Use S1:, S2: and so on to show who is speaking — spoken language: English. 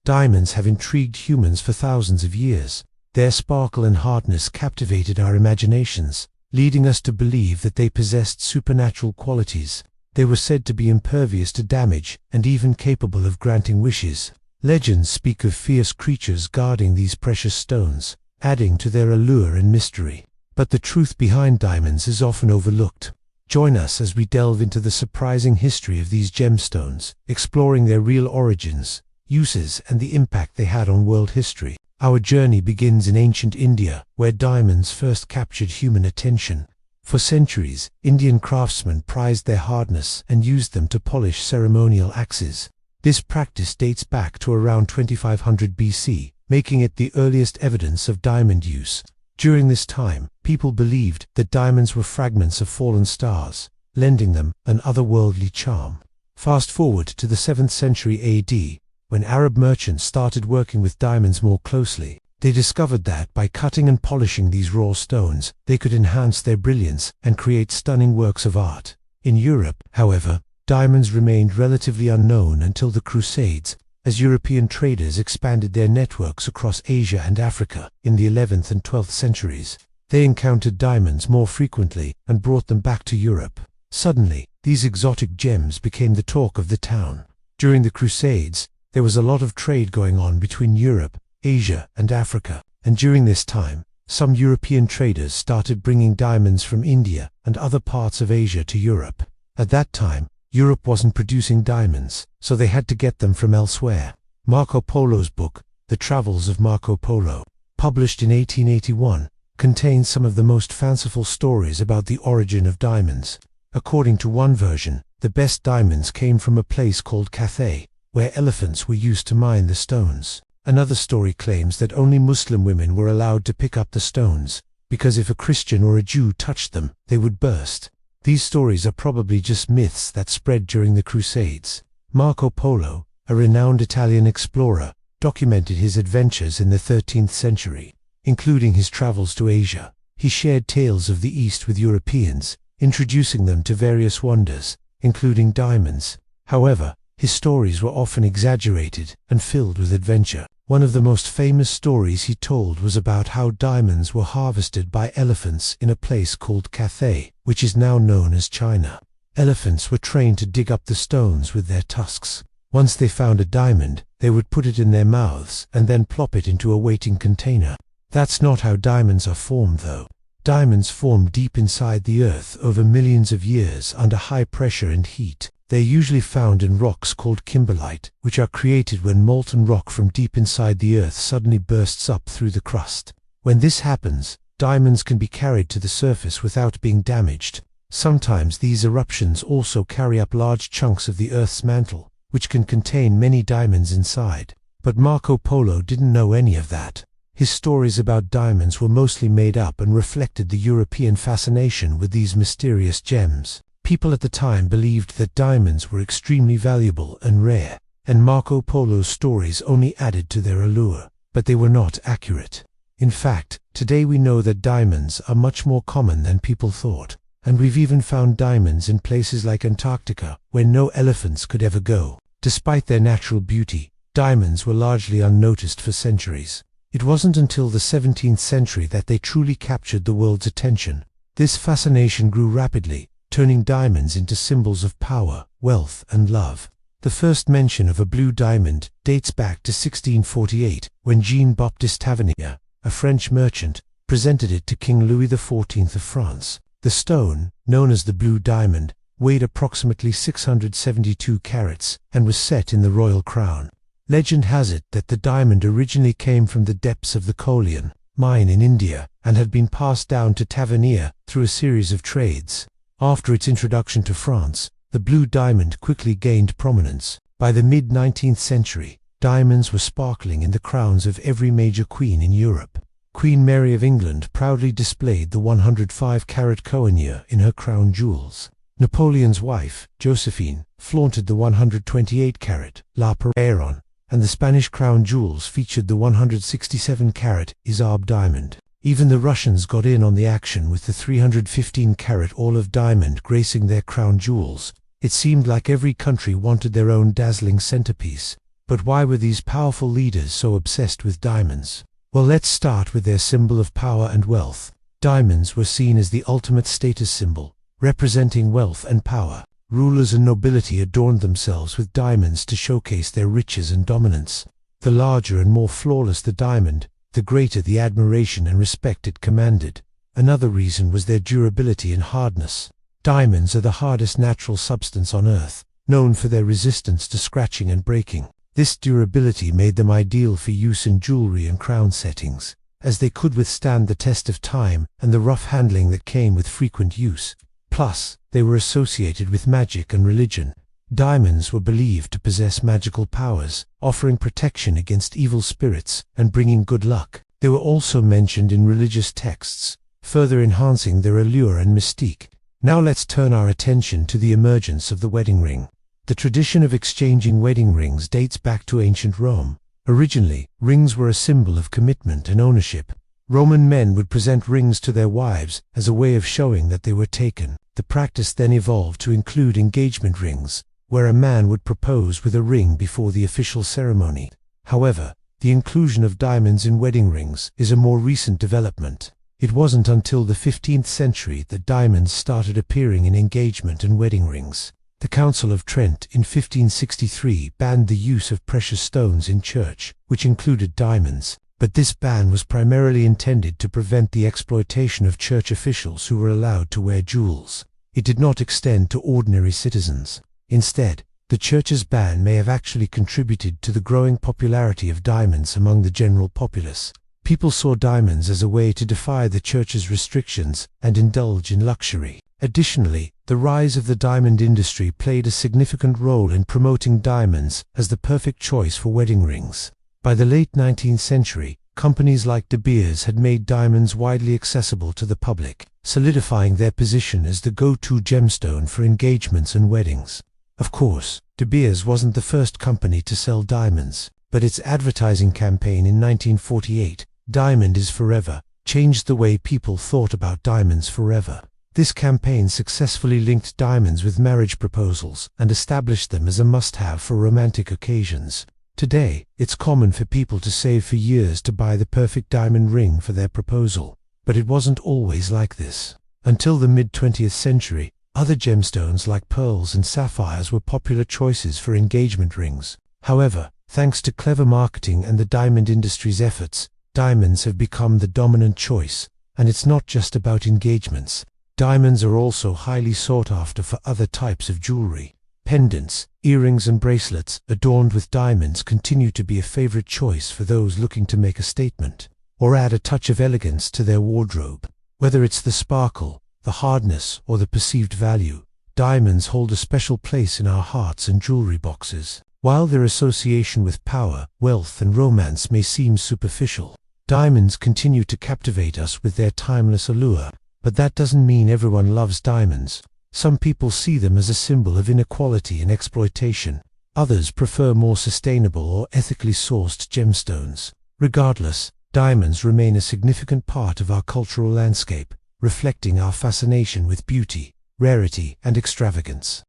S1: Diamonds have intrigued humans for thousands of years. Their sparkle and hardness captivated our imaginations, leading us to believe that they possessed supernatural qualities. They were said to be impervious to damage and even capable of granting wishes. Legends speak of fierce creatures guarding these precious stones, adding to their allure and mystery. But the truth behind diamonds is often overlooked. Join us as we delve into the surprising history of these gemstones, exploring their real origins, uses, and the impact they had on world history. Our journey begins in ancient India, where diamonds first captured human attention. For centuries, Indian craftsmen prized their hardness and used them to polish ceremonial axes. This practice dates back to around 2500 BC, making it the earliest evidence of diamond use. During this time, people believed that diamonds were fragments of fallen stars, lending them an otherworldly charm. Fast forward to the 7th century AD, when Arab merchants started working with diamonds more closely. They discovered that by cutting and polishing these raw stones, they could enhance their brilliance and create stunning works of art. In Europe, however, diamonds remained relatively unknown until the Crusades, as European traders expanded their networks across Asia and Africa. In the 11th and 12th centuries, they encountered diamonds more frequently and brought them back to Europe. Suddenly, these exotic gems became the talk of the town. During the Crusades, there was a lot of trade going on between Europe, Asia, and Africa, and during this time, some European traders started bringing diamonds from India and other parts of Asia to Europe. At that time, Europe wasn't producing diamonds, so they had to get them from elsewhere. Marco Polo's book, The Travels of Marco Polo, published in 1881, contains some of the most fanciful stories about the origin of diamonds. According to one version, the best diamonds came from a place called Cathay, where elephants were used to mine the stones. Another story claims that only Muslim women were allowed to pick up the stones, because if a Christian or a Jew touched them, they would burst. These stories are probably just myths that spread during the Crusades. Marco Polo, a renowned Italian explorer, documented his adventures in the 13th century, including his travels to Asia. He shared tales of the East with Europeans, introducing them to various wonders, including diamonds. However, his stories were often exaggerated and filled with adventure. One of the most famous stories he told was about how diamonds were harvested by elephants in a place called Cathay, which is now known as China. Elephants were trained to dig up the stones with their tusks. Once they found a diamond, they would put it in their mouths and then plop it into a waiting container. That's not how diamonds are formed, though. Diamonds form deep inside the earth over millions of years under high pressure and heat. They're usually found in rocks called kimberlite, which are created when molten rock from deep inside the earth suddenly bursts up through the crust. When this happens, diamonds can be carried to the surface without being damaged. Sometimes these eruptions also carry up large chunks of the Earth's mantle, which can contain many diamonds inside. But Marco Polo didn't know any of that. His stories about diamonds were mostly made up and reflected the European fascination with these mysterious gems. People at the time believed that diamonds were extremely valuable and rare, and Marco Polo's stories only added to their allure, but they were not accurate. In fact, today we know that diamonds are much more common than people thought, and we've even found diamonds in places like Antarctica, where no elephants could ever go. Despite their natural beauty, diamonds were largely unnoticed for centuries. It wasn't until the 17th century that they truly captured the world's attention. This fascination grew rapidly, turning diamonds into symbols of power, wealth, and love. The first mention of a blue diamond dates back to 1648, when Jean-Baptiste Tavernier, a French merchant, presented it to King Louis XIV of France. The stone, known as the blue diamond, weighed approximately 672 carats and was set in the royal crown. Legend has it that the diamond originally came from the depths of the Kolian mine in India and had been passed down to Tavernier through a series of trades. After its introduction to France, the blue diamond quickly gained prominence. By the mid-19th century, diamonds were sparkling in the crowns of every major queen in Europe. Queen Mary of England proudly displayed the 105-carat Kohinoor in her crown jewels. Napoleon's wife, Josephine, flaunted the 128-carat La Perron, and the Spanish crown jewels featured the 167-carat Isab diamond. Even the Russians got in on the action with the 315-carat olive diamond gracing their crown jewels. It seemed like every country wanted their own dazzling centerpiece. But why were these powerful leaders so obsessed with diamonds? Well, let's start with their symbol of power and wealth. Diamonds were seen as the ultimate status symbol, representing wealth and power. Rulers and nobility adorned themselves with diamonds to showcase their riches and dominance. The larger and more flawless the diamond, the greater the admiration and respect it commanded. Another reason was their durability and hardness. Diamonds are the hardest natural substance on Earth, known for their resistance to scratching and breaking. This durability made them ideal for use in jewelry and crown settings, as they could withstand the test of time and the rough handling that came with frequent use. Plus, they were associated with magic and religion. Diamonds were believed to possess magical powers, offering protection against evil spirits and bringing good luck. They were also mentioned in religious texts, further enhancing their allure and mystique. Now let's turn our attention to the emergence of the wedding ring. The tradition of exchanging wedding rings dates back to ancient Rome. Originally, rings were a symbol of commitment and ownership. Roman men would present rings to their wives as a way of showing that they were taken. The practice then evolved to include engagement rings, where a man would propose with a ring before the official ceremony. However, the inclusion of diamonds in wedding rings is a more recent development. It wasn't until the 15th century that diamonds started appearing in engagement and wedding rings. The Council of Trent in 1563 banned the use of precious stones in church, which included diamonds. But this ban was primarily intended to prevent the exploitation of church officials who were allowed to wear jewels. It did not extend to ordinary citizens. Instead, the church's ban may have actually contributed to the growing popularity of diamonds among the general populace. People saw diamonds as a way to defy the church's restrictions and indulge in luxury. Additionally, the rise of the diamond industry played a significant role in promoting diamonds as the perfect choice for wedding rings. By the late 19th century, companies like DeBeers had made diamonds widely accessible to the public, solidifying their position as the go-to gemstone for engagements and weddings. Of course, DeBeers wasn't the first company to sell diamonds, but its advertising campaign in 1948, "Diamond is Forever," changed the way people thought about diamonds forever. This campaign successfully linked diamonds with marriage proposals and established them as a must-have for romantic occasions. Today, it's common for people to save for years to buy the perfect diamond ring for their proposal. But it wasn't always like this. Until the mid-20th century, other gemstones like pearls and sapphires were popular choices for engagement rings. However, thanks to clever marketing and the diamond industry's efforts, diamonds have become the dominant choice. And it's not just about engagements. Diamonds are also highly sought after for other types of jewelry. Pendants, earrings and bracelets adorned with diamonds continue to be a favorite choice for those looking to make a statement or add a touch of elegance to their wardrobe. Whether it's the sparkle, the hardness, or the perceived value, diamonds hold a special place in our hearts and jewelry boxes. While their association with power, wealth, and romance may seem superficial, diamonds continue to captivate us with their timeless allure. But that doesn't mean everyone loves diamonds. Some people see them as a symbol of inequality and exploitation. Others prefer more sustainable or ethically sourced gemstones. Regardless, diamonds remain a significant part of our cultural landscape, reflecting our fascination with beauty, rarity, and extravagance.